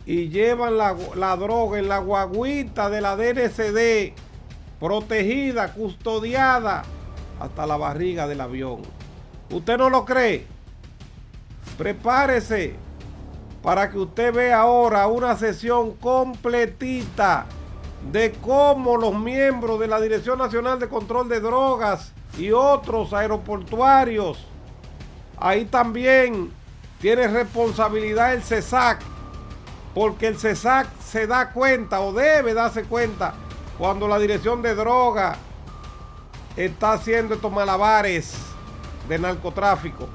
y llevan la droga en la guagüita de la DNCD, protegida, custodiada, hasta la barriga del avión. ¿Usted no lo cree? Prepárese para que usted vea ahora una sesión completita de cómo los miembros de la Dirección Nacional de Control de Drogas y otros aeroportuarios, ahí también tiene responsabilidad el CESAC, porque el CESAC se da cuenta o debe darse cuenta cuando la Dirección de Drogas está haciendo estos malabares de narcotráfico.